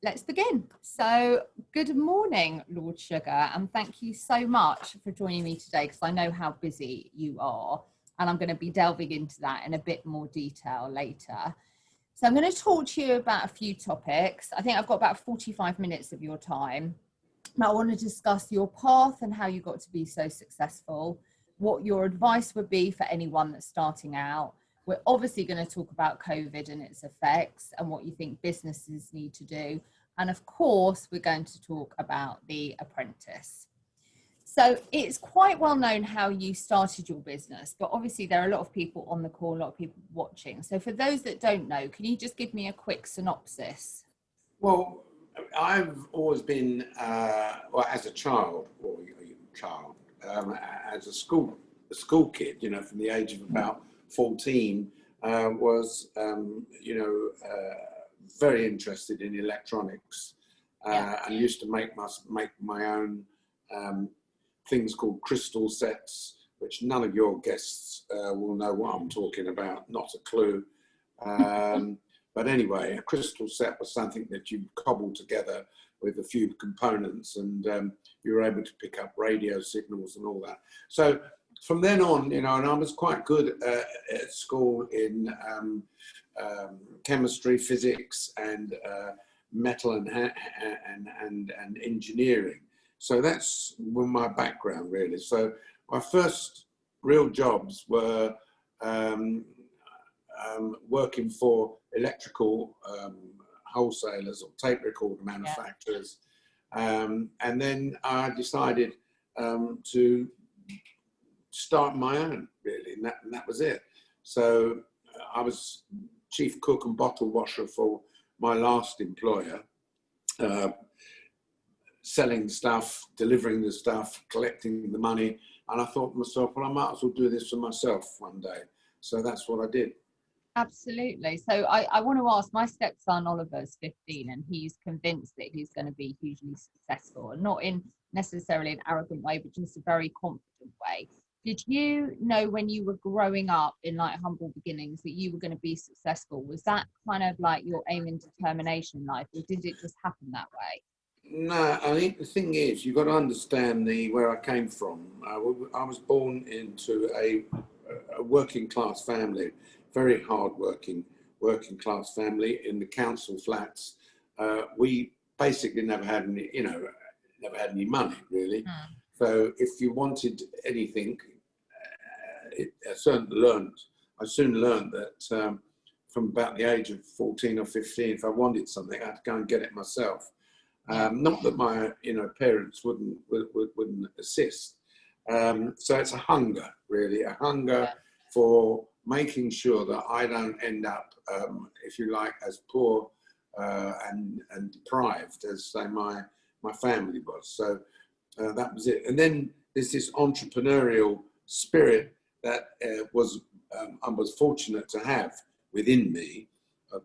let's begin. So good morning, Lord Sugar, and thank you so much for joining me today, because I know how busy you are, and I'm going to be delving into that in a bit more detail later. So I'm going to talk to you about a few topics. I think I've got about 45 minutes of your time. Now, I want to discuss your path and how you got to be so successful, what your advice would be for anyone that's starting out. We're obviously going to talk about COVID and its effects and what you think businesses need to do. And of course, we're going to talk about The Apprentice. So it's quite well known how you started your business, but obviously there are a lot of people on the call, a lot of people watching. So for those that don't know, can you just give me a quick synopsis? Well, I've always been, as a child, as a school kid, you know, from the age of about 14, was, very interested in electronics, and used to make my own things called crystal sets, which none of your guests will know what I'm talking about, not a clue. But anyway, a crystal set was something that you cobbled together with a few components, and you were able to pick up radio signals and all that. So from then on, you know, and I was quite good at school in chemistry, physics, and metal and engineering. So that's my background, really. So my first real jobs were working for electrical wholesalers or tape recorder manufacturers. And then I decided to start my own, really, and that was it. So I was chief cook and bottle washer for my last employer, selling stuff, delivering the stuff, collecting the money. And I thought to myself, well, I might as well do this for myself one day. So that's what I did. Absolutely. So I want to ask, my stepson Oliver's 15 and he's convinced that he's going to be hugely successful, and not in necessarily an arrogant way, but just a very confident way. Did you know when you were growing up in like humble beginnings that you were going to be successful? Was that kind of like your aim and determination in life, or did it just happen that way? No, I think the thing is, you've got to understand where I came from. I was born into a working class family, very hard working class family in the council flats. We basically never had any money, really. So if you wanted anything, I soon learned that from about the age of 14 or 15, if I wanted something, I had to go and get it myself. Not that my parents wouldn't assist. So it's a hunger, really, for making sure that I don't end up, if you like, as poor and deprived as, say, my family was. So that was it. And then there's this entrepreneurial spirit that I was fortunate to have within me,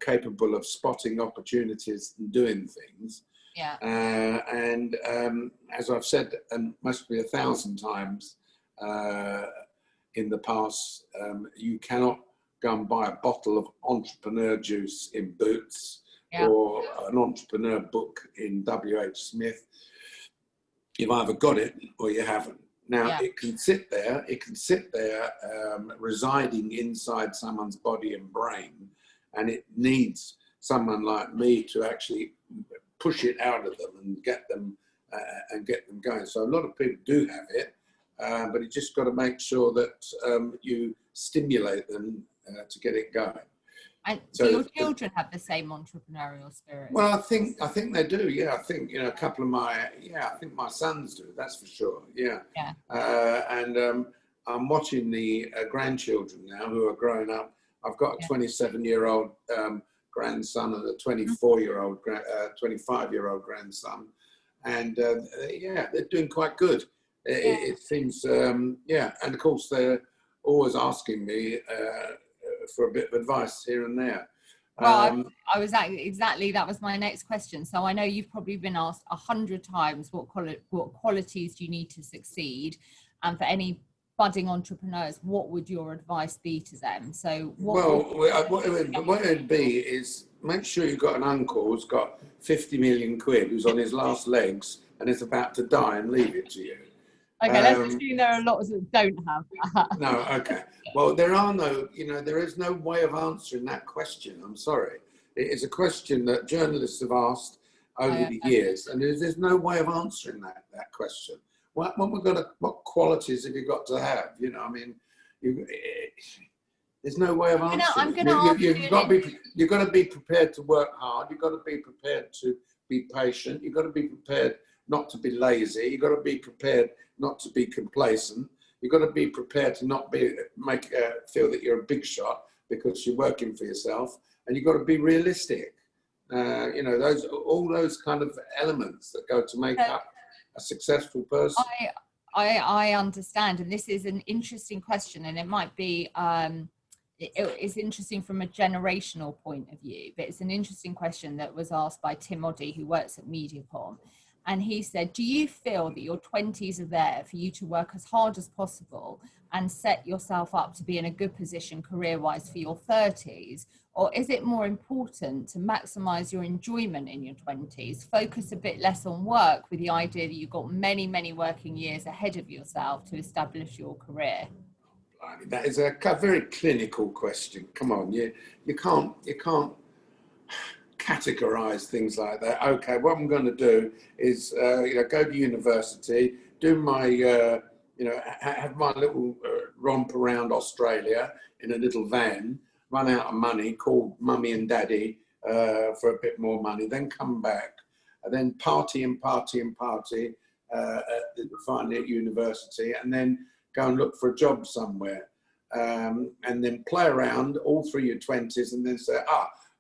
capable of spotting opportunities and doing things. Yeah. And as I've said, and must be 1,000 times in the past, you cannot go and buy a bottle of entrepreneur juice in Boots or an entrepreneur book in W.H. Smith. You've either got it or you haven't. Now, it can sit there, residing inside someone's body and brain, and it needs someone like me to actually push it out of them and get them going. So a lot of people do have it, but you just got to make sure that you stimulate them to get it going. And so your children have the same entrepreneurial spirit? Well, I think they do. Yeah, I think a couple of I think my sons do. That's for sure. Yeah. And I'm watching the grandchildren now who are growing up. I've got a 27-year-old grandson and a 24-year-old, 25-year-old grandson, and they're doing quite good. It seems, and of course they're always asking me for a bit of advice here and there. Well, I was exactly, that was my next question. So I know you've probably been asked 100 times what qualities do you need to succeed, and for any budding entrepreneurs, what would your advice be to them? So what it would be is make sure you've got an uncle who's got 50 million quid, who's on his last legs and is about to die, and leave it to you. Okay, let's assume there are lots that don't have that. No, okay. Well, there is no way of answering that question. I'm sorry. It is a question that journalists have asked over the years, and there's no way of answering that question. What qualities have you got to have? You know, I mean, there's no way of answering. You've got to be prepared to work hard. You've got to be prepared to be patient. You've got to be prepared not to be lazy. You've got to be prepared not to be complacent. You've got to be prepared to not feel that you're a big shot because you're working for yourself, and you've got to be realistic. All those kind of elements that go to make up a successful person. I understand, and this is an interesting question, and it might be it's interesting from a generational point of view, but it's an interesting question that was asked by Tim Oddie, who works at Mediacom. And he said, do you feel that your 20s are there for you to work as hard as possible and set yourself up to be in a good position career-wise for your 30s? Or is it more important to maximise your enjoyment in your 20s, focus a bit less on work with the idea that you've got many, many working years ahead of yourself to establish your career? That is a very clinical question. Come on, you can't categorize things like that. Okay, what I'm going to do is go to university, do my have my little romp around Australia in a little van, run out of money, call mummy and daddy for a bit more money, then come back, and then party finally at university, and then go and look for a job somewhere, and then play around all through your 20s, and then say,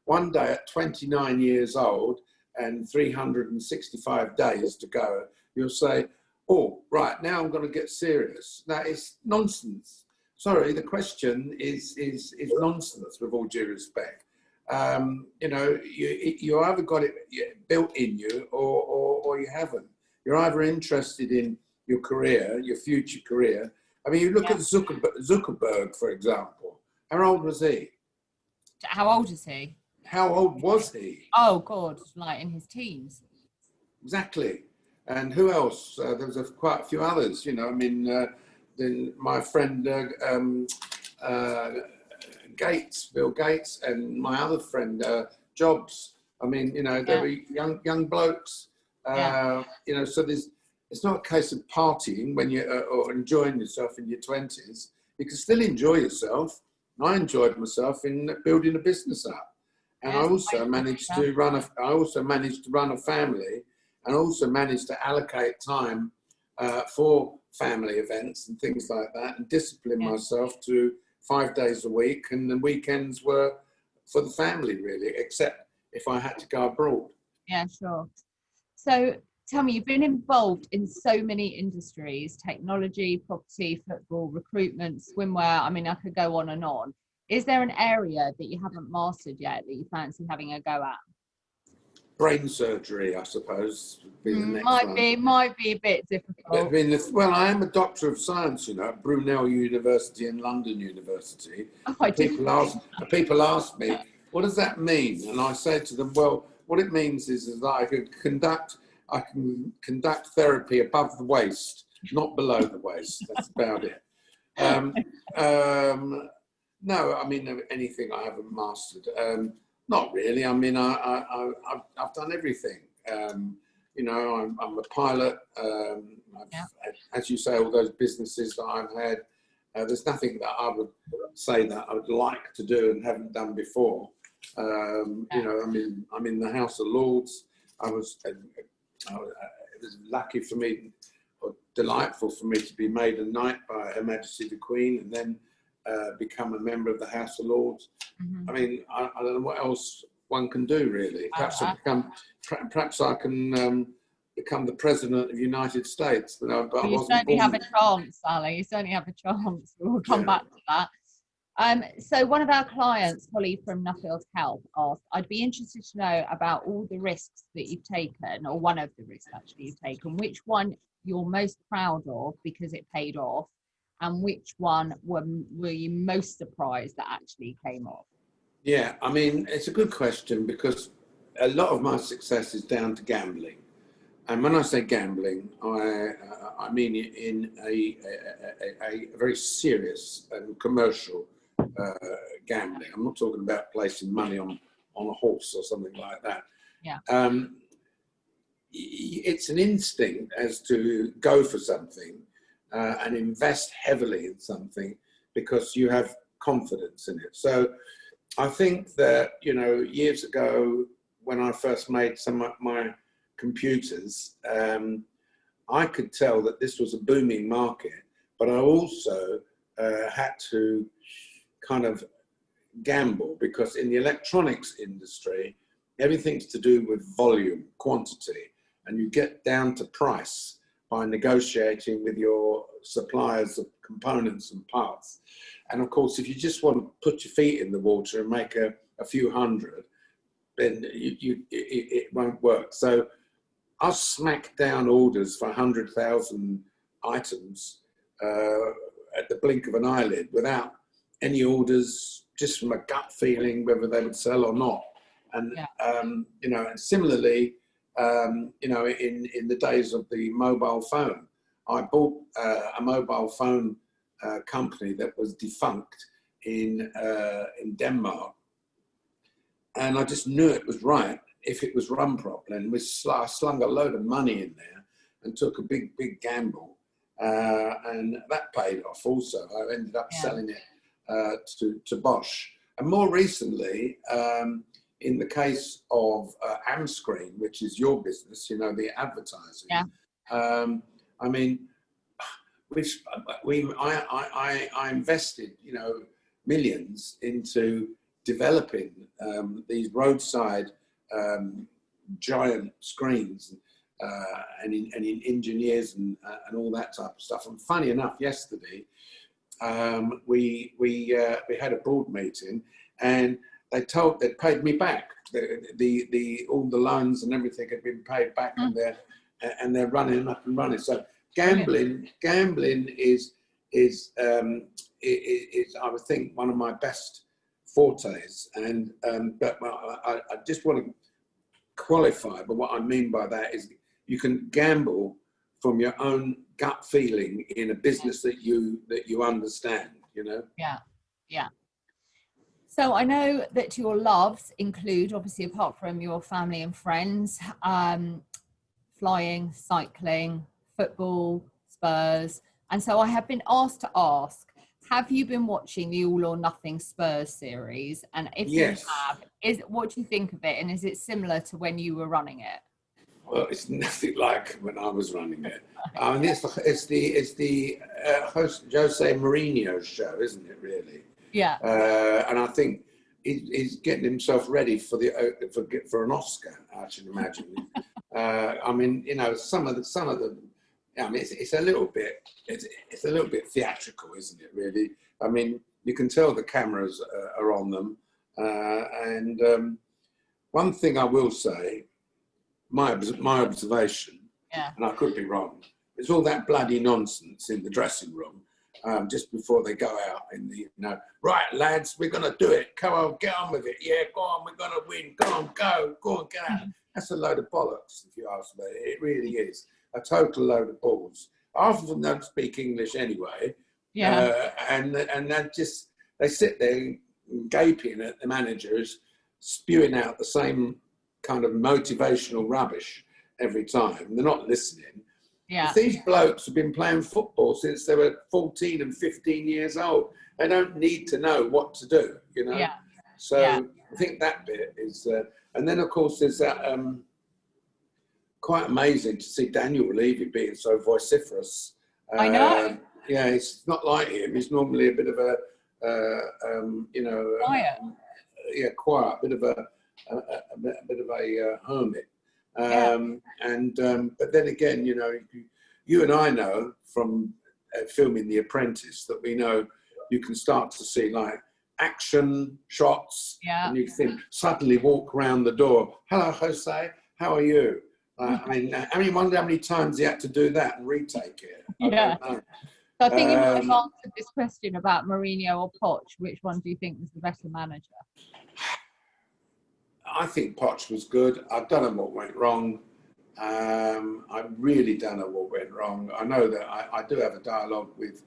one day at 29 years old and 365 days to go, you'll say, oh, right, now I'm going to get serious. That is nonsense. Sorry, the question is nonsense, with all due respect. You either got it built in you or you haven't. You're either interested in your career, your future career. I mean, you look at Zuckerberg, for example. How old was he? How old is he? How old was he? Oh, God, like in his teens. Exactly. And who else? There was quite a few others, I mean, my friend Bill Gates, and my other friend Jobs. I mean, they were young blokes. So it's not a case of partying when you're or enjoying yourself in your 20s. You can still enjoy yourself. I enjoyed myself in building a business up. And I also managed to run a family, and also managed to allocate time for family events and things like that, and discipline myself to 5 days a week, and the weekends were for the family, really, except if I had to go abroad. Yeah, sure. So tell me, you've been involved in so many industries: technology, property, football, recruitment, swimwear. I mean, I could go on and on. Is there an area that you haven't mastered yet that you fancy having a go at? Brain surgery, I suppose, would be the next one. Might be a bit difficult. Well, I am a Doctor of Science, at Brunel University and London University. People ask me, what does that mean? And I say to them, well, what it means is that I can conduct therapy above the waist, not below the waist. That's about it. No, I mean, anything I haven't mastered. Not really. I mean, I've done everything. I'm a pilot. As you say, all those businesses that I've had, there's nothing that I would say that I would like to do and haven't done before. I'm in the House of Lords. It was lucky for me, or delightful for me, to be made a knight by Her Majesty the Queen, and then become a member of the House of Lords. I mean, I don't know what else one can do, really. Perhaps I can become the President of the United States. But you certainly have a chance, Sally. You certainly have a chance. We'll come back to that. So one of our clients, Holly from Nuffield Health, asked, I'd be interested to know about all the risks that you've taken, or one of the risks actually you've taken, which one you're most proud of because it paid off, and which one were you most surprised that actually came off? Yeah, I mean, it's a good question because a lot of my success is down to gambling. And when I say gambling, I mean it in a very serious and commercial gambling. I'm not talking about placing money on a horse or something like that. Yeah. It's an instinct as to go for something and invest heavily in something because you have confidence in it. So I think that, years ago when I first made some of my computers, I could tell that this was a booming market, but I also had to kind of gamble because in the electronics industry, everything's to do with volume, quantity, and you get down to price by negotiating with your suppliers of components and parts. And of course, if you just want to put your feet in the water and make a few hundred, then it won't work. So I smacked down orders for 100,000 items at the blink of an eyelid without any orders, just from a gut feeling whether they would sell or not. And, and similarly, in the days of the mobile phone, I bought a mobile phone company that was defunct in Denmark. And I just knew it was right if it was run properly. And I slung a load of money in there and took a big gamble. And that paid off also. I ended up selling it to Bosch. And more recently, in the case of Amscreen, which is your business, the advertising. Yeah. I mean, I invested, millions into developing these roadside giant screens and in engineers and all that type of stuff. And funny enough, yesterday we had a board meeting, and they'd paid me back. All the loans and everything had been paid back, and they're running up and running. So gambling is I would think one of my best fortes, and but I just want to qualify. But what I mean by that is you can gamble from your own gut feeling in a business that you understand. Yeah. So I know that your loves include, obviously, apart from your family and friends, flying, cycling, football, Spurs. And so I have been asked to ask, have you been watching the All or Nothing Spurs series? And if Yes. you have, what do you think of it? And is it similar to when you were running it? Well, it's nothing like when I was running it. I mean, it's the host Jose Mourinho's show, isn't it? Really. Yeah. And I think he's getting himself ready for an Oscar, I should imagine. I mean, some of the. I mean, it's a little bit theatrical, isn't it? Really. I mean, you can tell the cameras are on them, and one thing I will say, my observation, and I could be wrong, it's all that bloody nonsense in the dressing room just before they go out in the, right, lads, we're going to do it. Come on, get on with it. Yeah, go on, we're going to win. Go on, get out. That's a load of bollocks, if you ask me. It really is. A total load of balls. Half of them don't speak English anyway. Yeah. And they sit there gaping at the managers, spewing out the same kind of motivational rubbish every time. They're not listening. Yeah. If these blokes have been playing football since they were 14 and 15 years old, they don't need to know what to do, Yeah. So Yeah. I think that bit is, and then of course there's that, quite amazing to see Daniel Levy being so vociferous. I know. Yeah, it's not like him. He's normally a bit of a, Quiet. Quiet, a bit of a hermit. But then again, you and I know from filming The Apprentice that we know you can start to see like action shots, and you can suddenly walk around the door. Hello, Jose. How are you? I wonder how many times he had to do that and retake it. Yeah. So I think you might have answered this question about Mourinho or Poch. Which one do you think was the better manager? I think Potch was good. I don't know what went wrong. I really don't know what went wrong. I know that I do have a dialogue with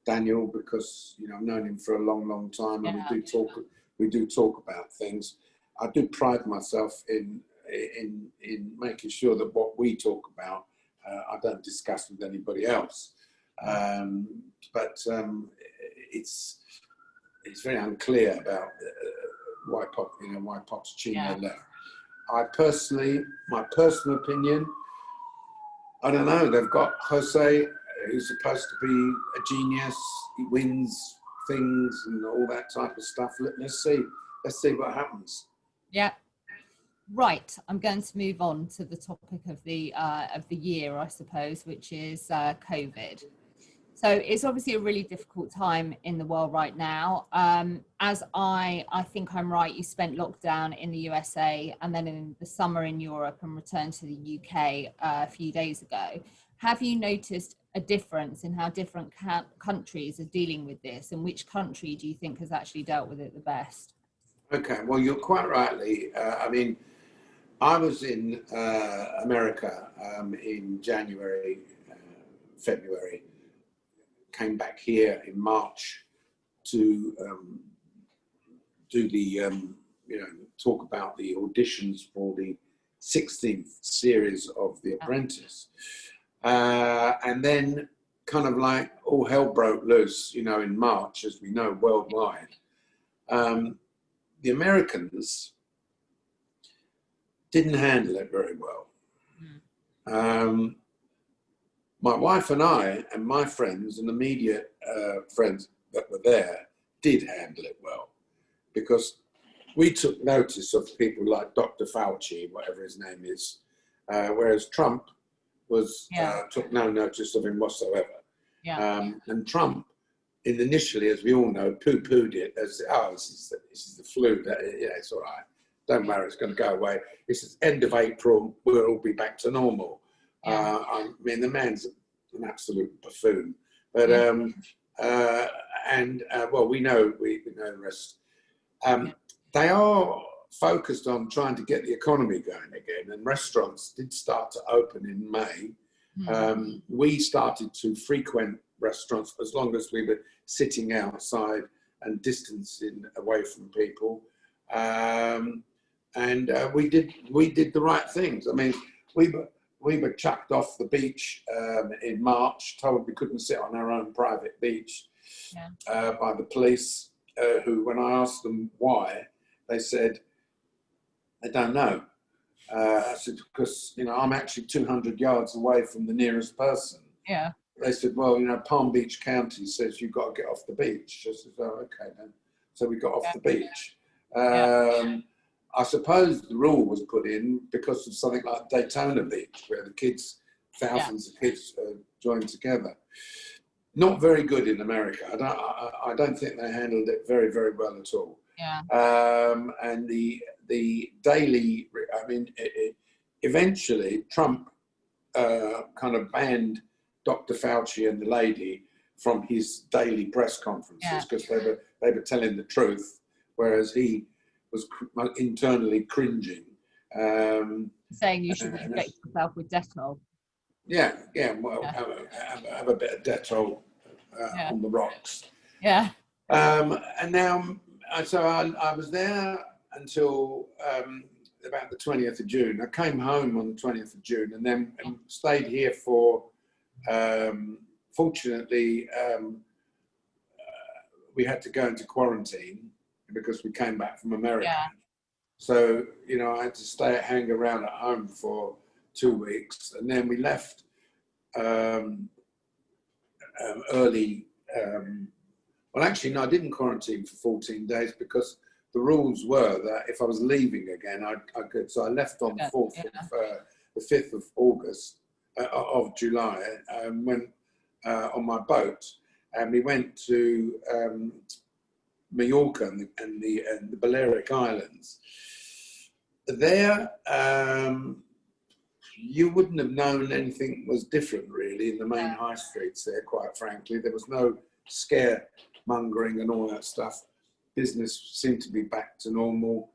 Daniel because, you know, I've known him for a long, long time, and we do talk about things. I do pride myself in making sure that what we talk about, I don't discuss with anybody else. But it's very unclear about why Pochettino left. My personal opinion, I don't know. They've got Jose, who's supposed to be a genius. He wins things and all that type of stuff. Let's see what happens. Yeah. Right. I'm going to move on to the topic of the year, I suppose, which is COVID. So it's obviously a really difficult time in the world right now. As I think I'm right, you spent lockdown in the USA and then in the summer in Europe and returned to the UK a few days ago. Have you noticed a difference in how different countries are dealing with this, and which country do you think has actually dealt with it the best? Okay, well, you're quite rightly. I mean, I was in America in January, February. Came back here in March to do the, talk about the auditions for the 16th series of The Apprentice. And then kind of like all hell broke loose, you know, in March, as we know, worldwide. The Americans didn't handle it very well. My wife and I and my friends and immediate friends that were there did handle it well, because we took notice of people like Dr. Fauci, whatever his name is, whereas Trump took no notice of him whatsoever. And Trump, initially, as we all know, poo-pooed it as, this is the flu. It's all right. Don't worry, it's going to go away. This is end of April. We'll all be back to normal. I mean, the man's an absolute buffoon. But well, we know the rest. They are focused on trying to get the economy going again, and restaurants did start to open in May. We started to frequent restaurants as long as we were sitting outside and distancing away from people. And we did the right things. I mean, we were chucked off the beach in March, told we couldn't sit on our own private beach by the police, who, when I asked them why, they said, they don't know. I said, because, you know, I'm actually 200 yards away from the nearest person. Yeah. They said, well, you know, Palm Beach County says you've got to get off the beach. I said, oh, okay then. So we got off the beach. I suppose the rule was put in because of something like Daytona Beach, where the kids, thousands of kids joined together. Not very good in America. I don't think they handled it very, very well at all. And the daily, I mean, eventually Trump kind of banned Dr. Fauci and the lady from his daily press conferences because they were telling the truth, whereas he was internally cringing. Saying you should protect yourself with Dettol. Well, have a bit of Dettol on the rocks. And now, so I was there until about the 20th of June. I came home on the 20th of June and then stayed here for, fortunately, we had to go into quarantine because we came back from America. So, you know, I had to hang around at home for 2 weeks, and then we left early. Well, actually, no, I didn't quarantine for 14 days because the rules were that if I was leaving again, I could. So I left on the 5th of August, of July, went on my boat, and we went to Mallorca and the Balearic Islands. There, you wouldn't have known anything was different really in the main high streets there, quite frankly. There was no scaremongering and all that stuff. Business seemed to be back to normal.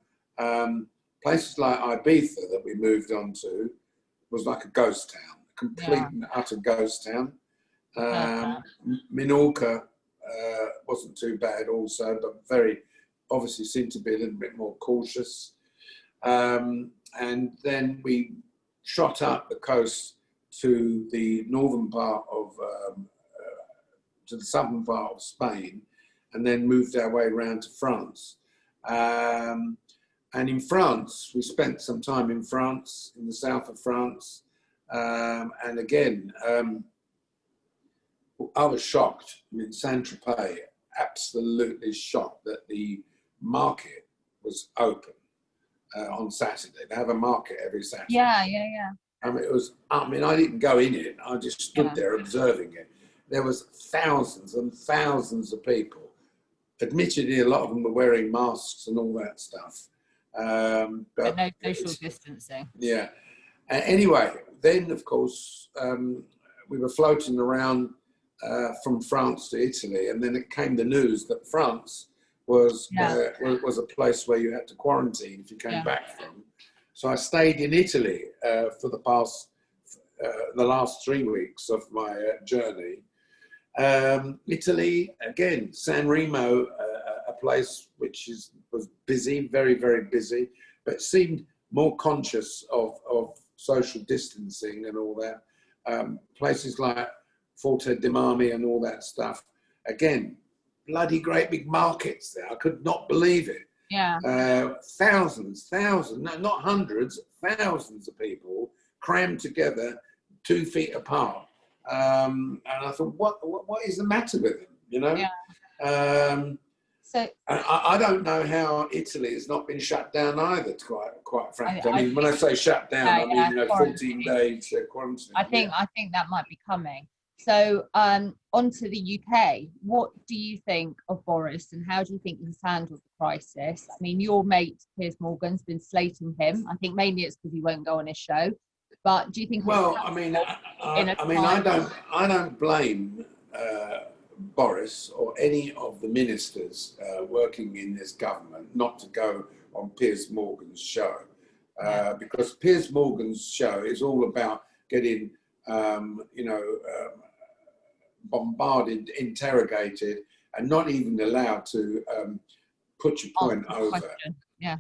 places like Ibiza that we moved on to was like a ghost town, a complete and utter ghost town. Minorca wasn't too bad also, but very obviously seemed to be a little bit more cautious. And then we shot up the coast to the northern part of, to the southern part of Spain, and then moved our way around to France. And in France, we spent some time in France, in the south of France. And again, I was shocked. I mean, Saint-Tropez, absolutely shocked that the market was open on Saturday. They have a market every Saturday. Yeah. I mean, I didn't go in it. I just stood there observing it. There was thousands and thousands of people. Admittedly, a lot of them were wearing masks and all that stuff. But no social distancing. Yeah. Anyway, then, of course, we were floating around from France to Italy, and then it came the news that France was a place where you had to quarantine if you came back from. So I stayed in Italy for the last 3 weeks of my journey. Italy, again, San Remo, a place which was busy, very, very busy, but seemed more conscious of social distancing and all that. Places like Forte dei Marmi and all that stuff. Again, bloody great big markets there. I could not believe it. Yeah. Thousands, no, not hundreds, thousands of people crammed together 2 feet apart. And I thought, what is the matter with them? You know? Yeah. So I don't know how Italy has not been shut down either, quite frankly. I mean, when I say shut down, I mean, 14 days quarantine. I think that might be coming. So onto the UK, what do you think of Boris, and how do you think he's handled the crisis? I mean, your mate Piers Morgan's been slating him. I think mainly it's because he won't go on his show. But do you think? Well, I don't blame Boris or any of the ministers working in this government not to go on Piers Morgan's show, because Piers Morgan's show is all about getting, bombarded, interrogated, and not even allowed to put your point over. Yeah.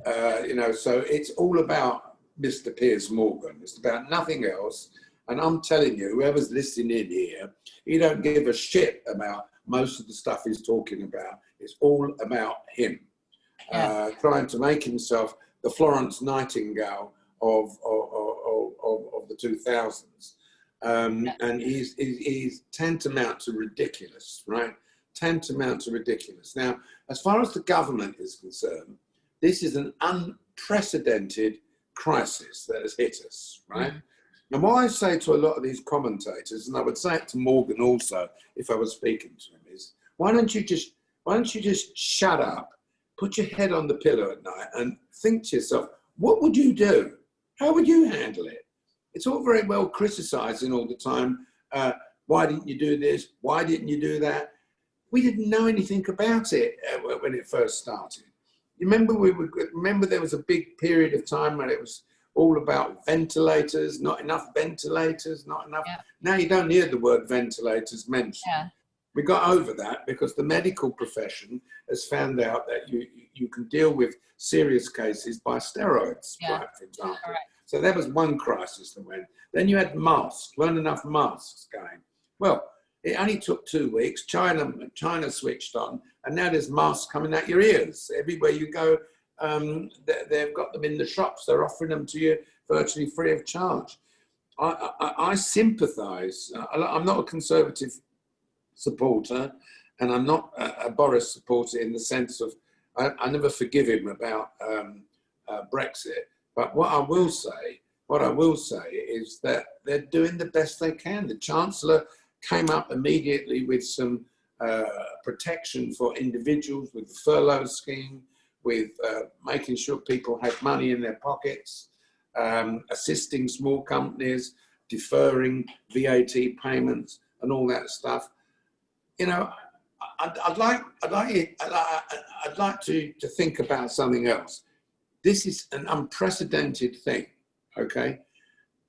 So it's all about Mr. Piers Morgan. It's about nothing else. And I'm telling you, whoever's listening in here, he don't give a shit about most of the stuff he's talking about. It's all about him, trying to make himself the Florence Nightingale of the 2000s. And he's tantamount to ridiculous, right? Tantamount to ridiculous. Now, as far as the government is concerned, this is an unprecedented crisis that has hit us, right? Mm. And what I say to a lot of these commentators, and I would say it to Morgan also if I was speaking to him, is why don't you just shut up, put your head on the pillow at night and think to yourself, what would you do? How would you handle it? It's all very well criticizing all the time. Why didn't you do this? Why didn't you do that? We didn't know anything about it when it first started. You remember there was a big period of time when it was all about ventilators, not enough ventilators, not enough. Yeah. Now you don't hear the word ventilators mentioned. Yeah. We got over that because the medical profession has found out that you can deal with serious cases by steroids, right, for example. Right. So there was one crisis that went. Then you had masks, weren't enough masks going. Well, it only took 2 weeks. China switched on, and now there's masks coming out your ears. Everywhere you go, they've got them in the shops. They're offering them to you virtually free of charge. I sympathise. I'm not a Conservative supporter, and I'm not a Boris supporter in the sense of I never forgive him about Brexit. But what I will say is that they're doing the best they can. The Chancellor came up immediately with some protection for individuals with the furlough scheme, with making sure people had money in their pockets, assisting small companies, deferring VAT payments and all that stuff. You know, I'd like to think about something else. This is an unprecedented thing, okay?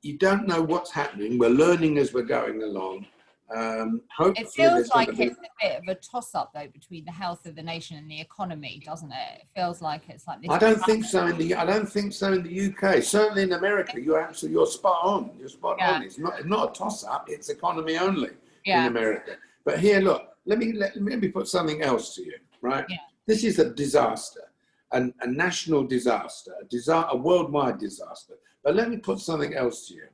You don't know what's happening. We're learning as we're going along. Hopefully it feels like it's a bit of a toss-up, though, between the health of the nation and the economy, doesn't it? It feels like it's like this. I don't think so in the UK. Certainly in America, you're spot on. You're spot on. It's not a toss-up. It's economy only in America. But here, look. Let me put something else to you. Right. Yeah. This is a disaster, a national disaster, a worldwide disaster. But let me put something else to you.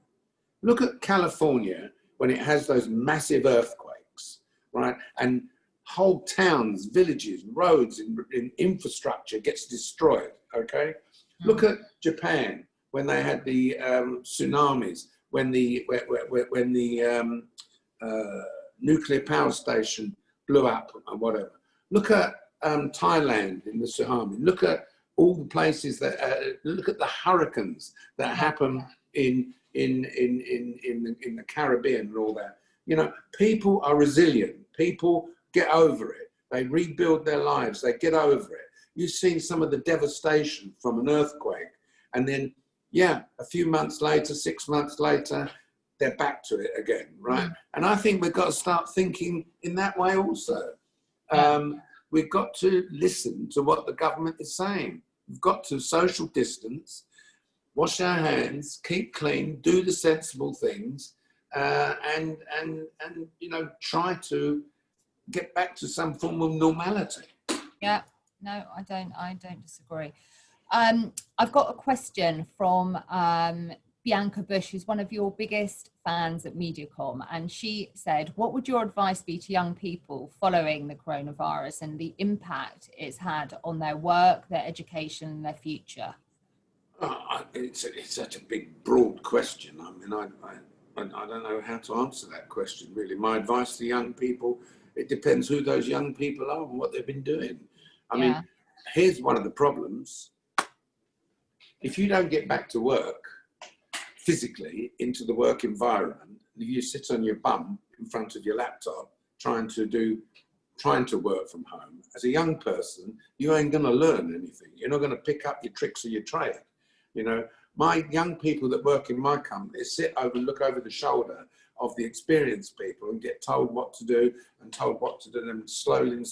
Look at California when it has those massive earthquakes, right? And whole towns, villages, roads, in infrastructure gets destroyed, okay? Look at Japan when they had the tsunamis, when the nuclear power station blew up and whatever. Look at Thailand in the tsunami. Look at all the places that, look at the hurricanes that happen in the Caribbean and all that. You know, people are resilient. People get over it. They rebuild their lives. They get over it. You've seen some of the devastation from an earthquake. And then, a few months later, 6 months later, they're back to it again, right? And I think we've got to start thinking in that way also. We've got to listen to what the government is saying. We've got to social distance, wash our hands, keep clean, do the sensible things, and you know, try to get back to some form of normality. Yeah, no, I don't disagree. I've got a question from Bianca Bush, who's one of your biggest fans at Mediacom, and she said, what would your advice be to young people following the coronavirus and the impact it's had on their work, their education, and their future? It's such a big, broad question. I mean, I don't know how to answer that question, really. My advice to young people, it depends who those young people are and what they've been doing. I mean, here's one of the problems. If you don't get back to work physically into the work environment, if you sit on your bum in front of your laptop trying to work from home, as a young person, you ain't going to learn anything. You're not going to pick up your tricks of your trade. You know, my young people that work in my company look over the shoulder of the experienced people and get told what to do and told what to do, and slowly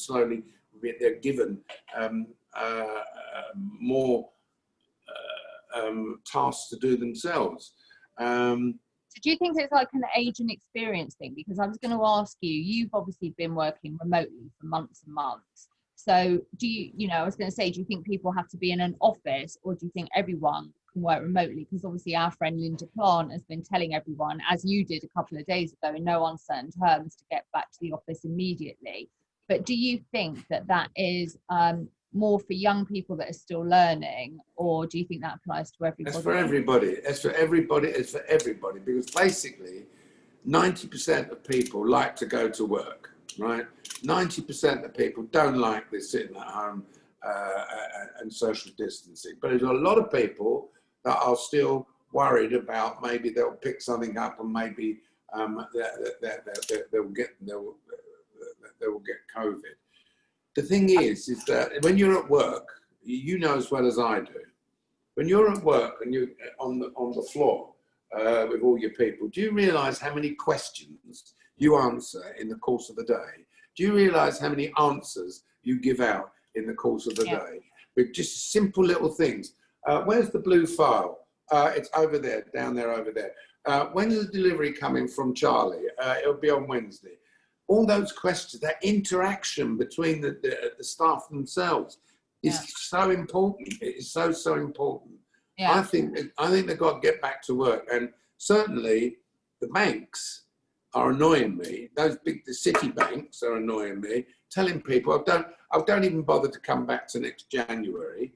they're given more tasks to do themselves. So do you think it's like an age and experience thing? Because I was going to ask you, you've obviously been working remotely for months and months. So do I was going to say, do you think people have to be in an office, or do you think everyone can work remotely? Because obviously our friend Linda Plant has been telling everyone, as you did a couple of days ago, in no uncertain terms, to get back to the office immediately. But do you think that is more for young people that are still learning, or do you think that applies to everybody? It's for everybody. It's for everybody, because basically 90% of people like to go to work, right? 90% of people don't like this sitting at home and social distancing. But there's a lot of people that are still worried about maybe they'll pick something up and maybe they will get COVID. The thing is that when you're at work, you know as well as I do, when you're at work and you're on the floor with all your people, do you realise how many questions you answer in the course of the day? Do you realise how many answers you give out in the course of the day? With just simple little things. Where's the blue file? It's over there, down there, over there. When's the delivery coming from Charlie? It'll be on Wednesday. All those questions, that interaction between the staff themselves is so important. It is so important. Yeah. I think they've got to get back to work, and certainly the banks are annoying me. The city banks are annoying me, telling people I don't even bother to come back to next January,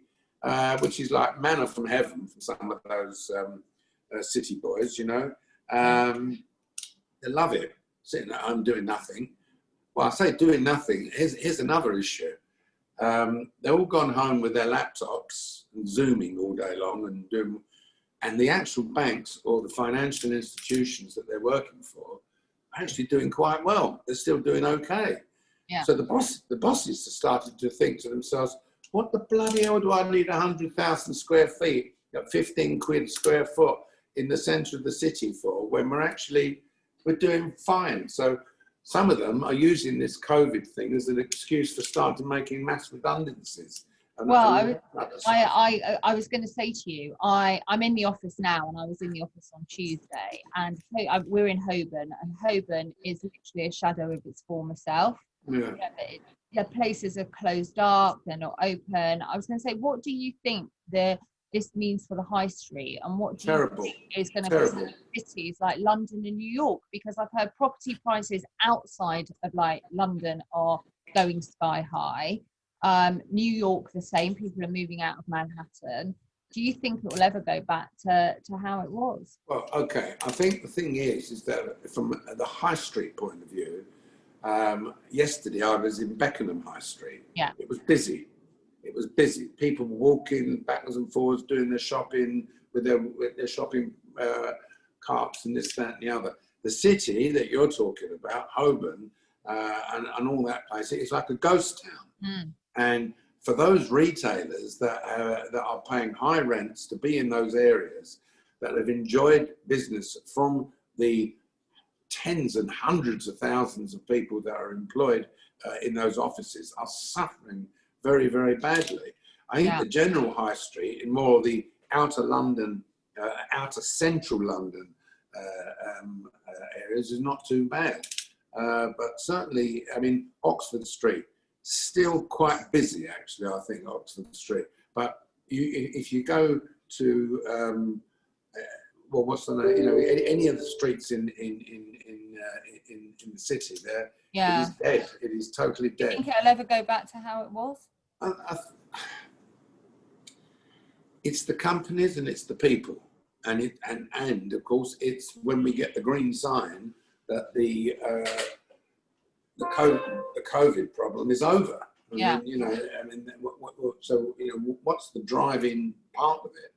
which is like manna from heaven for some of those city boys, you know. They love it, sitting at home doing nothing. Well, I say doing nothing. Here's another issue. They're all gone home with their laptops and Zooming all day long and the actual banks or the financial institutions that they're working for are actually doing quite well. They're still doing okay. Yeah. So the bosses have started to think to themselves, what the bloody hell do I need 100,000 square feet at 15 quid square foot in the centre of the city for, when we're doing fine? So some of them are using this COVID thing as an excuse for starting making mass redundancies. Well, I was going to say to you, I'm in the office now, and I was in the office on Tuesday, and we're in Holborn, and Holborn is literally a shadow of its former self. Yeah. The places are closed up, they're not open. I was going to say, what do you think this means for the high street, and what do you think is going to be cities like London and New York? Because I've heard property prices outside of like London are going sky high. New York the same, people are moving out of Manhattan. Do you think it will ever go back to how it was? Well, okay, I think the thing is that from the high street point of view, yesterday I was in Beckenham High Street. Yeah. It was busy. It was busy. People were walking backwards and forwards, doing their shopping with their shopping carts and this, that and the other. The city that you're talking about, Holborn, and all that place, it's like a ghost town. And for those retailers that are paying high rents to be in those areas, that have enjoyed business from the tens and hundreds of thousands of people that are employed in those offices, are suffering very, very badly. I think the general high street in more of the outer London, outer central London areas is not too bad. But certainly, I mean, Oxford Street, still quite busy, actually, I think, Oxford Street. But if you go to, well, what's the name? You know, any of the streets in the city there, it is dead. It is totally dead. Do you think it'll ever go back to how it was? It's the companies and it's the people, and of course it's when we get the green sign that the COVID problem is over. I mean, you know, I mean, so, you know, what's the driving part of it?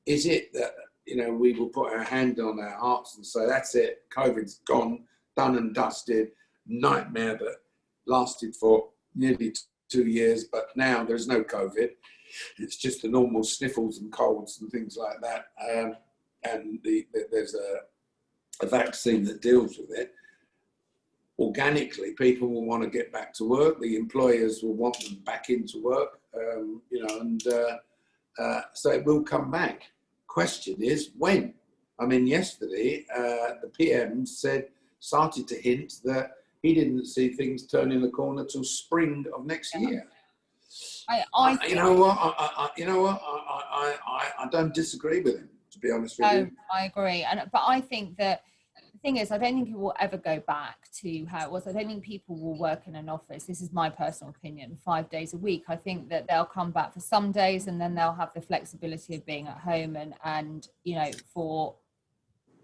Is it that, you know, we will put our hand on our hearts and say, that's it, COVID's gone, done and dusted, nightmare that lasted for nearly 2 years, but now there's no COVID. It's just the normal sniffles and colds and things like that. And there's a vaccine that deals with it. Organically, people will want to get back to work. The employers will want them back into work, you know, and so it will come back. Question is when. I mean, yesterday the PM started to hint that he didn't see things turning the corner till spring of next year. You know what? I don't disagree with him, to be honest with you. I agree, but I think that the thing is, I don't think it will ever go back to how it was. I don't think people will work in an office. This is my personal opinion, 5 days a week. I think that they'll come back for some days, and then they'll have the flexibility of being at home and you know, for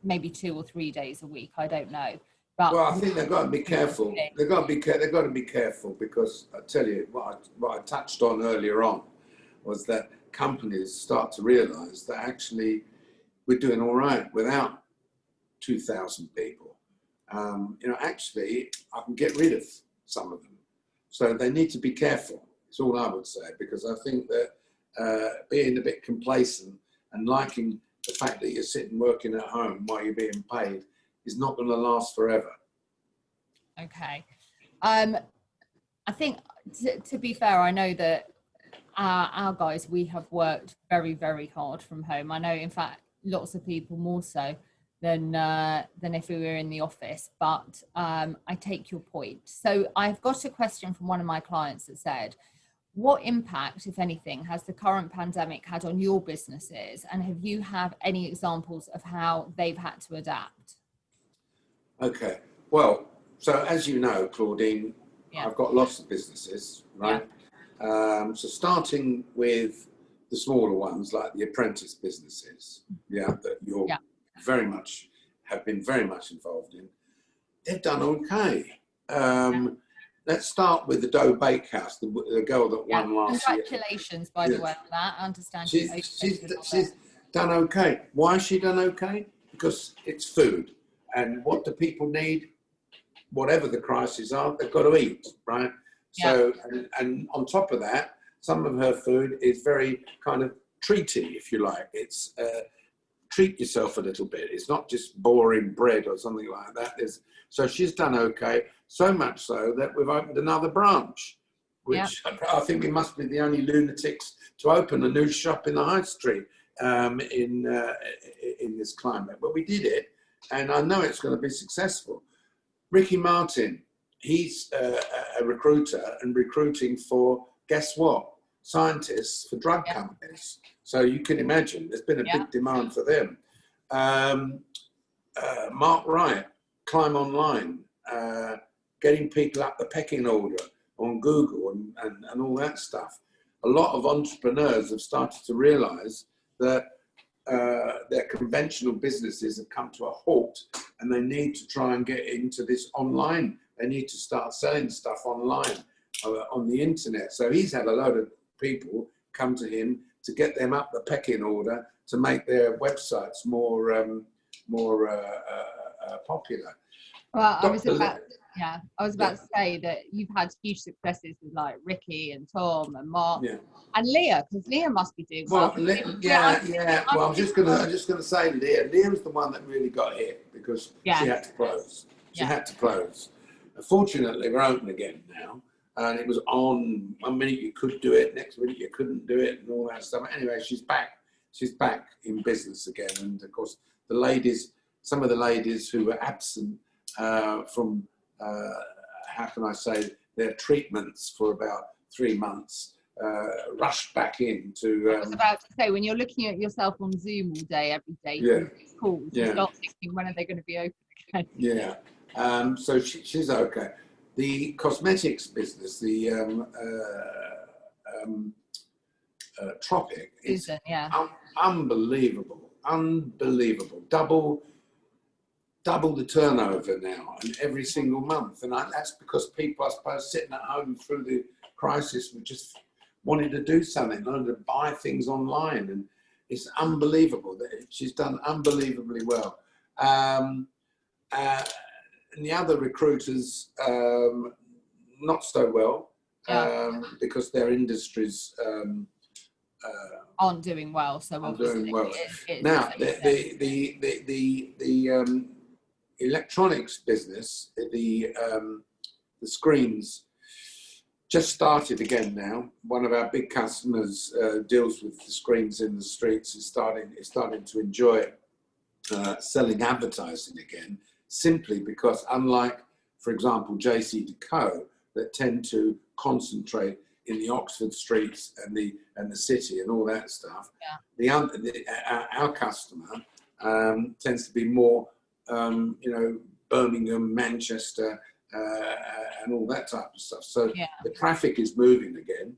maybe 2 or 3 days a week. I don't know. But well, I think they've got to be careful. They've got to be careful, because I tell you what I touched on earlier on was that companies start to realise that actually we're doing all right without 2,000 people. You know, actually, I can get rid of some of them. So they need to be careful. That's all I would say, because I think that being a bit complacent and liking the fact that you're sitting working at home while you're being paid is not going to last forever. Okay. I think, to be fair, I know that our guys, we have worked very, very hard from home. I know, in fact, lots of people more so than if we were in the office, but I take your point. So I've got a question from one of my clients that said, what impact, if anything, has the current pandemic had on your businesses? And have you have any examples of how they've had to adapt? Okay, well, so as you know, Claudine, I've got lots of businesses, right? So starting with the smaller ones, like the apprentice businesses, that you're have been very much involved in, they've done okay. Let's start with the Dough Bakehouse, the girl that won last year. Congratulations, by the way, on that. I understand she's done okay. Why has she done okay? Because it's food. And what do people need? Whatever the crises are, they've got to eat, right? So, and on top of that, some of her food is very kind of treaty, if you like. It's treat yourself a little bit. It's not just boring bread or something like that. So she's done okay, so much so that we've opened another branch, which I think we must be the only lunatics to open a new shop in the high street in this climate. But we did it, and I know it's going to be successful. Ricky Martin, he's a recruiter and recruiting for, guess what? Scientists for drug companies. So you can imagine there's been a big demand for them. Mark Wright, Climb Online, getting people up the pecking order on Google and all that stuff. A lot of entrepreneurs have started to realize that their conventional businesses have come to a halt and they need to try and get into this online. They need to start selling stuff online on the internet. So he's had a load of people come to him to get them up the pecking order to make their websites more popular. Well, I was about to say that you've had huge successes with like Ricky and Tom and Mark and Leah, because Leah must be doing well. Well, I'm just gonna say Leah. Leah was the one that really got hit because she had to close. She had to close. Fortunately, we're open again now. And it was on, 1 minute you could do it, next minute you couldn't do it, and all that stuff. Anyway, she's back. She's back in business again. And of course, some of the ladies who were absent from, how can I say, their treatments for about 3 months, rushed back in to... I was about to say, when you're looking at yourself on Zoom all day, every day, you start thinking, when are they going to be open again? Yeah. So she's okay. The cosmetics business, the Tropic, is unbelievable. Double the turnover now, and every single month. And that's because people, I suppose, sitting at home through the crisis, were just wanted to do something, wanted to buy things online, and it's unbelievable that she's done unbelievably well. And the other recruiters, not so well, because their industries aren't doing well. So doing well. Now, the electronics business, the screens, just started again now. One of our big customers deals with the screens in the streets. Is starting to enjoy selling advertising again. Simply because, unlike, for example, JC&Co, that tend to concentrate in the Oxford streets and the city and all that stuff, our customer tends to be more, Birmingham, Manchester, and all that type of stuff. So the traffic is moving again.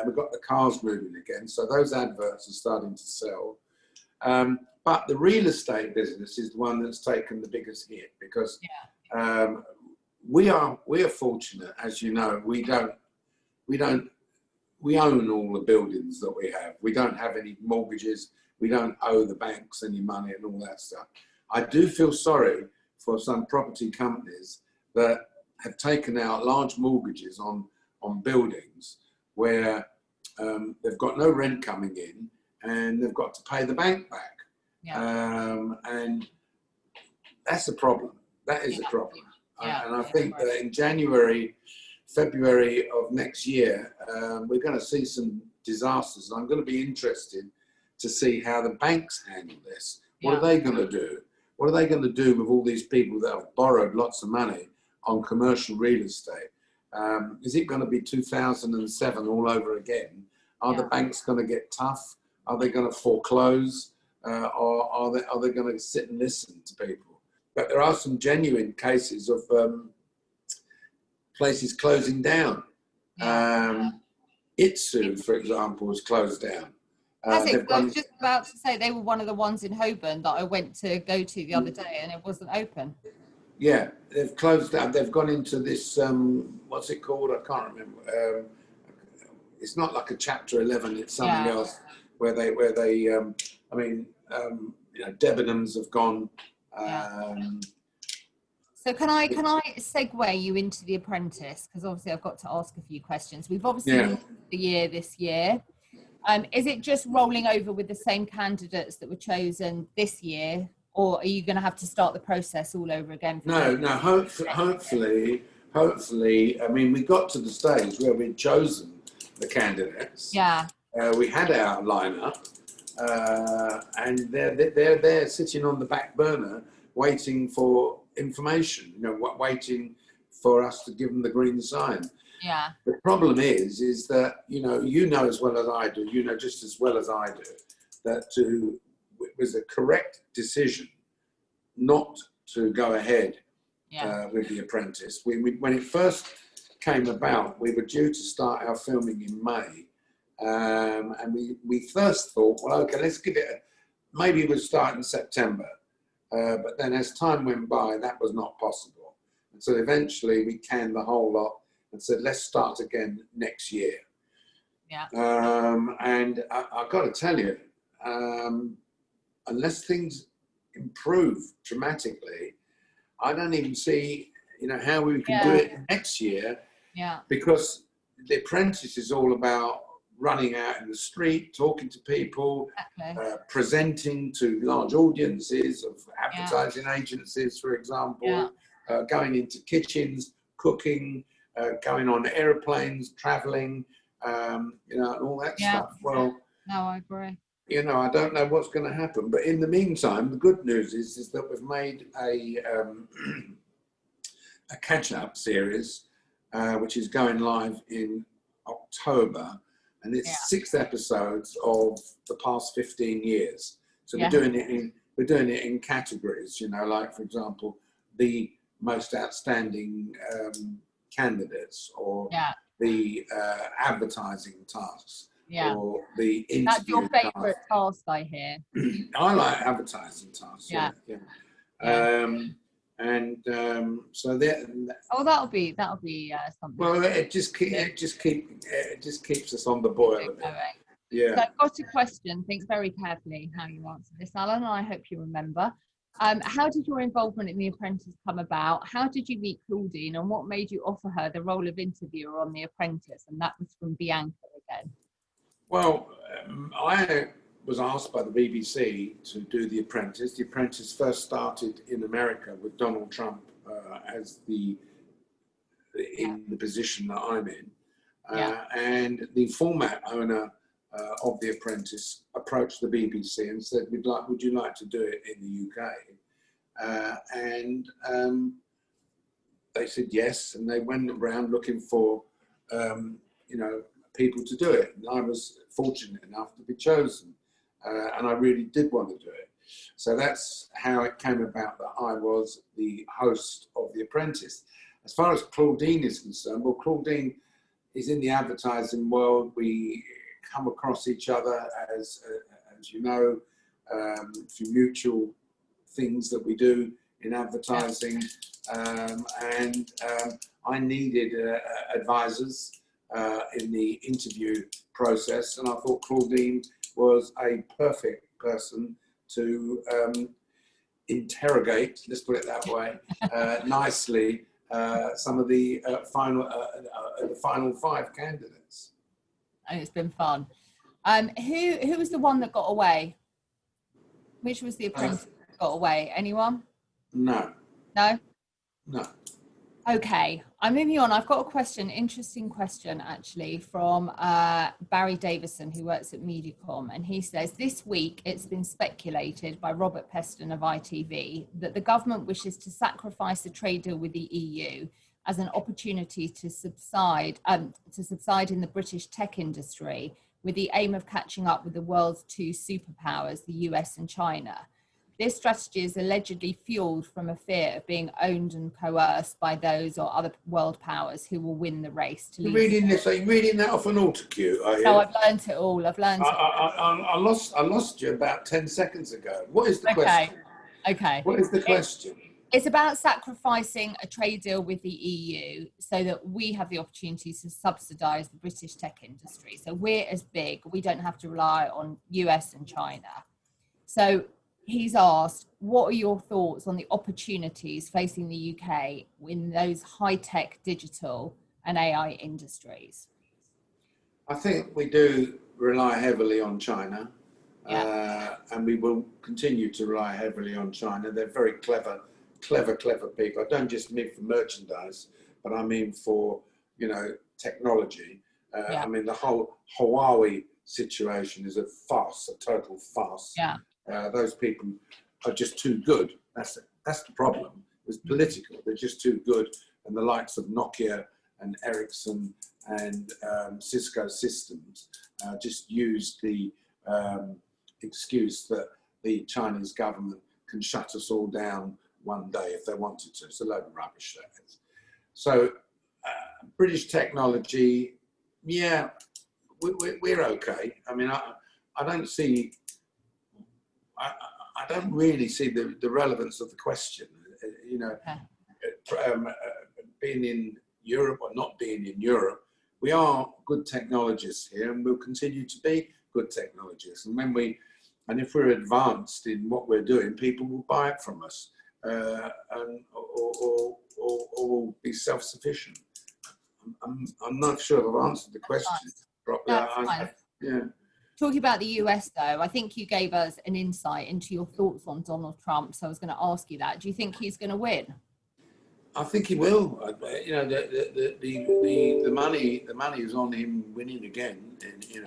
We've got the cars moving again. So those adverts are starting to sell. But the real estate business is the one that's taken the biggest hit because we are fortunate, as you know. We own all the buildings that we have. We don't have any mortgages. We don't owe the banks any money and all that stuff. I do feel sorry for some property companies that have taken out large mortgages on buildings where they've got no rent coming in and they've got to pay the bank back. And that's a problem. That is a problem. And I think that in January, February of next year, we're going to see some disasters. I'm going to be interested to see how the banks handle this. What are they going to do? What are they going to do with all these people that have borrowed lots of money on commercial real estate? Is it going to be 2007 all over again? Are the banks going to get tough? Are they going to foreclose? Or are they going to sit and listen to people? But there are some genuine cases of places closing down. Itsu, for example, was closed down. I was just about to say they were one of the ones in Holborn that I went to go to the other day, and it wasn't open. Yeah, they've closed down. They've gone into this. What's it called? I can't remember. It's not like a Chapter 11. It's something else where they. Debenhams have gone. So can I segue you into The Apprentice? Because obviously I've got to ask a few questions. We've obviously moved the year this year. Is it just rolling over with the same candidates that were chosen this year, or are you going to have to start the process all over again? No. Hopefully. I mean, we got to the stage where we'd chosen the candidates. Yeah. We had our lineup, and they're there sitting on the back burner, waiting for information. You know, waiting for us to give them the green sign. Yeah. The problem is that you know as well as I do, you know just as well as I do, that it was a correct decision not to go ahead with The Apprentice. When it first came about, we were due to start our filming in May, and we first thought, well, okay, let's give it. Maybe we'll start in September, but then as time went by, that was not possible, and so eventually we canned the whole lot and said, let's start again next year. Yeah. And I've got to tell you, unless things improve dramatically, I don't even see, how we can do it next year. Yeah. Because The Apprentice is all about running out in the street, talking to people, presenting to large audiences of advertising agencies, for example, going into kitchens, cooking, going on airplanes, traveling, and all that stuff. Well, no, I agree. I don't know what's going to happen, but in the meantime, the good news is that we've made a catch-up series, which is going live in October, and it's 6 episodes of the past 15 years. So we're doing it in categories, like, for example, the most outstanding candidates, or the advertising tasks, or the interview. That's your favourite task, I hear. I like advertising tasks. So there. Oh, that'll be something. Well, it just keeps us on the boil a bit. Yeah. So I've got a question. Think very carefully how you answer this, Alan, and I hope you remember. How did your involvement in The Apprentice come about? How did you meet Claudine, and what made you offer her the role of interviewer on The Apprentice? And that was from Bianca again. Well, I was asked by the BBC to do The Apprentice. The Apprentice first started in America with Donald Trump as in the position that I'm in, and the format owner of The Apprentice approached the BBC and said, would you like to do it in the UK? And they said yes, and they went around looking for, people to do it. And I was fortunate enough to be chosen, and I really did want to do it. So that's how it came about that I was the host of The Apprentice. As far as Claudine is concerned, well, Claudine is in the advertising world. We come across each other as you know, through mutual things that we do in advertising, and I needed advisors in the interview process, and I thought Claudine was a perfect person to interrogate, let's put it that way, nicely, some of the final 5 candidates. And it's been fun. Who was the one that got away? Which was the apprentice that got away? Anyone? No. No? No. Okay, I'm moving on. I've got a question, interesting question actually, from Barry Davison, who works at Mediacom, and he says, this week it's been speculated by Robert Peston of ITV that the government wishes to sacrifice a trade deal with the EU as an opportunity to subside in the British tech industry, with the aim of catching up with the world's 2 superpowers, the US and China. This strategy is allegedly fueled from a fear of being owned and coerced by those or other world powers who will win the race to lead. Are you reading that off an autocue? No, I've learned it all. I lost you about 10 seconds ago. What is the question? Okay. What is the question? It's about sacrificing a trade deal with the EU so that we have the opportunity to subsidise the British tech industry. So we're as big, we don't have to rely on US and China. So he's asked, what are your thoughts on the opportunities facing the UK in those high-tech digital and AI industries? I think we do rely heavily on China, and we will continue to rely heavily on China. They're very clever people. I don't just mean for merchandise, but I mean for, you know, technology. I mean, the whole Huawei situation is a farce, a total farce. Those people are just too good. That's the problem. It's political. They're just too good. And the likes of Nokia and Ericsson and Cisco Systems just use the excuse that the Chinese government can shut us all down one day if they wanted to. It's a load of rubbish, that is. So British technology, yeah, we're okay. I mean, I don't see, I don't really see the relevance of the question. You know, being in Europe or not being in Europe, we are good technologists here, and we'll continue to be good technologists. And and if we're advanced in what we're doing, people will buy it from us, or will be self-sufficient. I'm not sure if I've answered the question properly. Yeah. Talking about the US, though, I think you gave us an insight into your thoughts on Donald Trump. So I was going to ask you that. Do you think he's going to win? I think he will. You know, the money is on him winning again in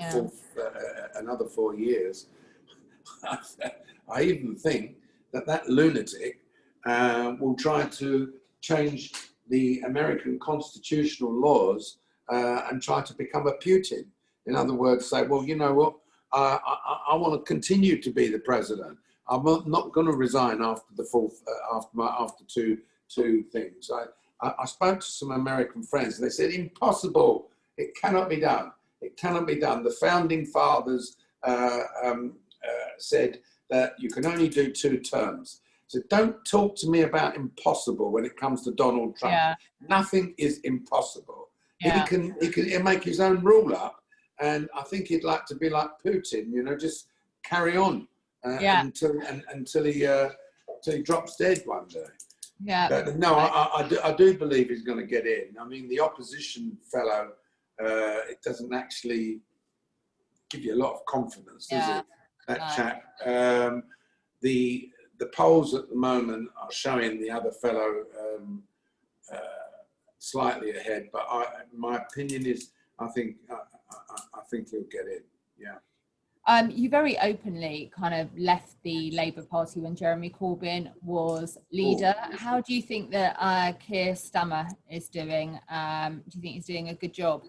another 4 years. I even think that lunatic will try to change the American constitutional laws and try to become a Putin. In other words, say, well, you know what, I want to continue to be the president. I'm not going to resign after the after two things. I spoke to some American friends, and they said, impossible. It cannot be done. It cannot be done. The founding fathers said that you can only do 2 terms. So don't talk to me about impossible when it comes to Donald Trump. Nothing is impossible. He can make his own rule up, and I think he'd like to be like Putin. You know, just carry on until he drops dead one day. But no, I do believe he's going to get in. I mean, the opposition fellow, it doesn't actually give you a lot of confidence, does it? That chap. The polls at the moment are showing the other fellow slightly ahead, but my opinion is I think he'll get in. Yeah. You very openly kind of left the Labour Party when Jeremy Corbyn was leader. How do you think that Keir Starmer is doing? Do you think he's doing a good job?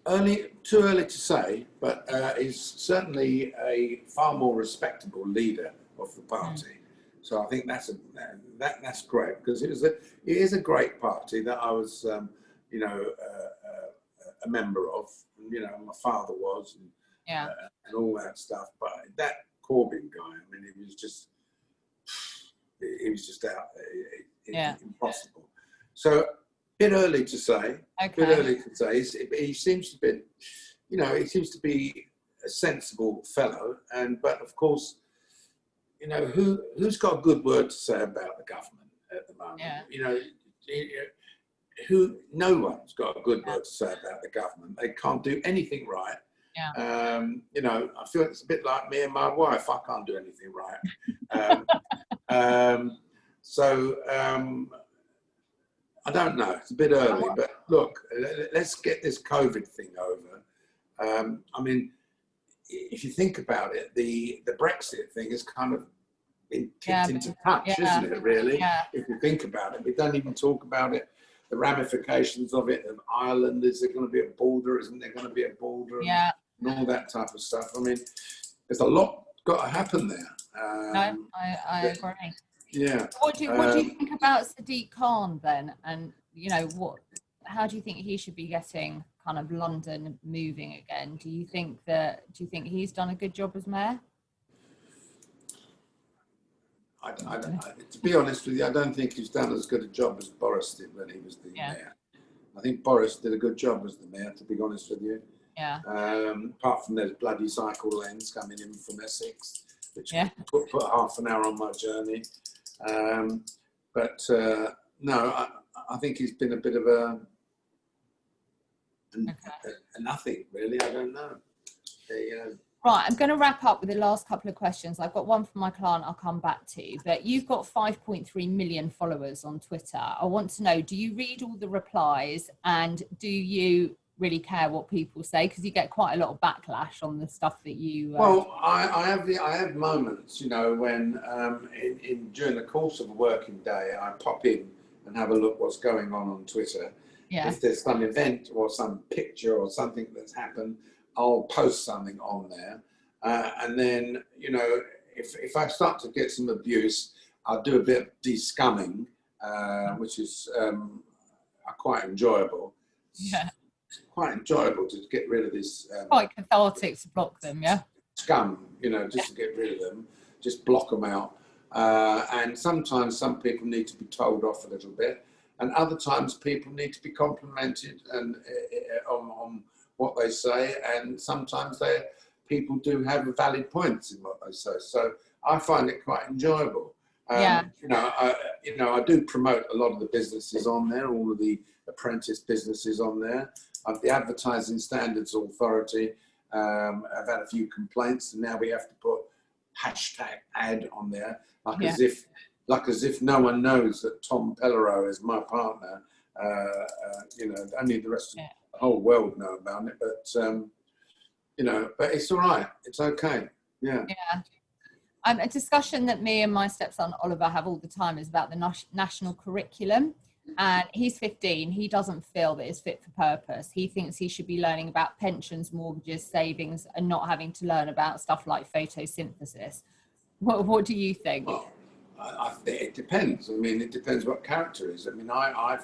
Too early to say, but he's certainly a far more respectable leader of the party. So I think that's great, because it is a great party that I was, you know, a member of. You know, my father was, and all that stuff. But that Corbyn guy, I mean, he was just out there, impossible. So, bit early to say. Bit early to say. He seems to be, you know, he seems to be a sensible fellow, but of course, you know, who's got a good word to say about the government at the moment? You know, no one's got a good word to say about the government. They can't do anything right. You know, I feel it's a bit like me and my wife. I can't do anything right. I don't know. It's a bit early, but look, let's get this COVID thing over. I mean, if you think about it, the Brexit thing is kind of been kicked into touch, isn't it, really? If you think about it. We don't even talk about it, the ramifications of it, of Ireland. Is there going to be a border? Isn't there going to be a border? And all that type of stuff. I mean, there's a lot got to happen there. No, I agree. Yeah. What do you think about Sadiq Khan then? And, you know, how do you think he should be getting kind of London moving again? Do you think he's done a good job as mayor? To be honest with you, I don't think he's done as good a job as Boris did when he was the mayor. I think Boris did a good job as the mayor, to be honest with you. Apart from those bloody cycle lanes coming in from Essex, which Yeah. put half an hour on my journey. No, I think he's been a bit of a nothing, really. I don't know. Right, I'm going to wrap up with the last couple of questions. I've got one from my client I'll come back to, but you've got 5.3 million followers on Twitter. I want to know, do you read all the replies, and do you really care what people say? Because you get quite a lot of backlash on the stuff that you... Well, I have moments, you know, when during the course of a working day, I pop in and have a look what's going on Twitter. Yeah. If there's some event or some picture or something that's happened, I'll post something on there. And then, you know, if I start to get some abuse, I'll do a bit of de-scumming, which is quite enjoyable. Yeah. It's quite enjoyable to get rid of this. Quite cathartic to block them, yeah? Scum, you know, just to get rid of them, just block them out. And sometimes some people need to be told off a little bit, and other times people need to be complimented and on what they say, and sometimes people do have valid points in what they say. So I find it quite enjoyable. You know, I do promote a lot of the businesses on there, all of the apprentice businesses on there. The Advertising Standards Authority, I've had a few complaints, and now we have to put #ad on there, as if no one knows that Tom Pellereau is my partner. You know, only the rest of the whole world know about it, but you know, but it's all right. It's okay. Yeah. Yeah. A discussion that me and my stepson Oliver have all the time is about the national curriculum. And he's 15. He doesn't feel that it's fit for purpose. He thinks he should be learning about pensions, mortgages, savings, and not having to learn about stuff like photosynthesis. What do you think? Well, I think it depends. I mean, it depends what character is. I mean, I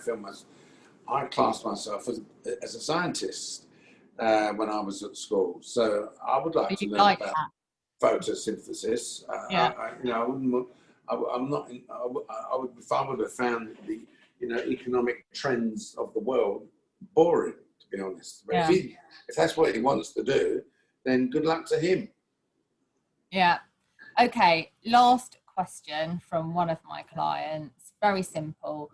class myself as a scientist when I was at school. So I would like to learn about photosynthesis. You know, I'm not. I would, if I would have found the economic trends of the world boring, to be honest. But if that's what he wants to do, then good luck to him. Yeah. Okay. Last question from one of my clients. Very simple.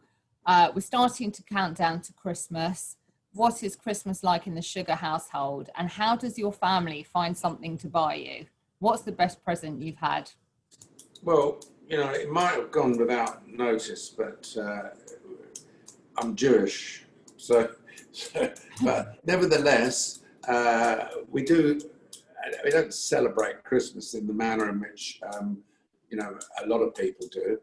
We're starting to count down to Christmas. What is Christmas like in the Sugar household? And how does your family find something to buy you? What's the best present you've had? Well, you know, it might have gone without notice, but I'm Jewish, so but nevertheless, we don't celebrate Christmas in the manner in which you know, a lot of people do.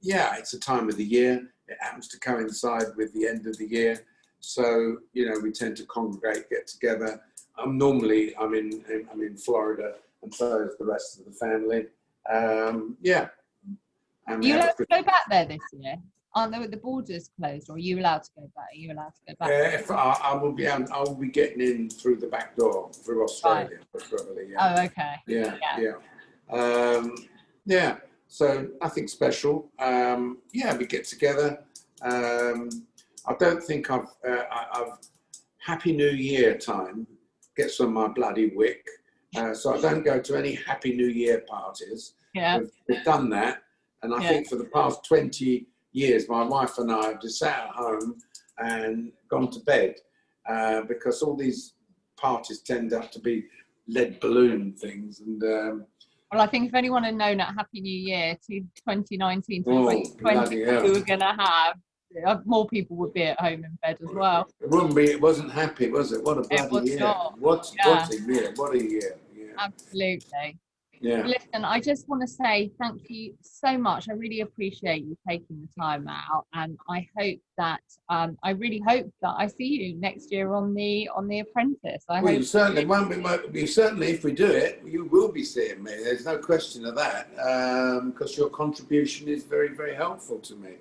Yeah, it's a time of the year. It happens to coincide with the end of the year, so you know, we tend to congregate, get together. I'm in Florida, and so is the rest of the family. Yeah. Are you allowed to go back there this year? Aren't there the borders closed, or are you allowed to go back? Are you allowed to go back? If I will be getting in through the back door through Australia, probably. Yeah. Oh, okay. Yeah. So nothing special. Yeah, we get together. I don't think I've Happy New Year time gets on my bloody wick. So I don't go to any Happy New Year parties. Yeah. We've done that. And I think for the past 20 years, my wife and I have just sat at home and gone to bed because all these parties tend up to be lead balloon things. And well, I think if anyone had known at Happy New Year to 2019 to 2020 we were going to have, more people would be at home in bed as well. It wouldn't be. It wasn't happy, was it? What a bloody year! What a year! What a year! Yeah. Absolutely. Yeah. Listen, I just want to say thank you so much. I really appreciate you taking the time out, and I hope that I really hope that I see you next year on the Apprentice. You certainly won't be. You certainly, if we do it, you will be seeing me. There's no question of that, because your contribution is very, very helpful to me.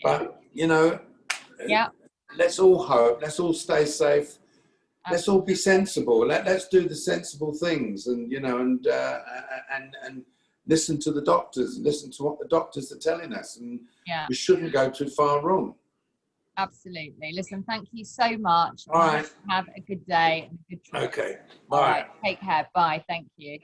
But you know, let's all hope. Let's all stay safe. Let's all be sensible. Let's do the sensible things, and you know, and listen to the doctors, and listen to what the doctors are telling us, and we shouldn't go too far wrong. Absolutely. Listen, thank you so much. All right. Have a good day and a good trip. Okay. All Bye. right. Take care. Bye. Thank you.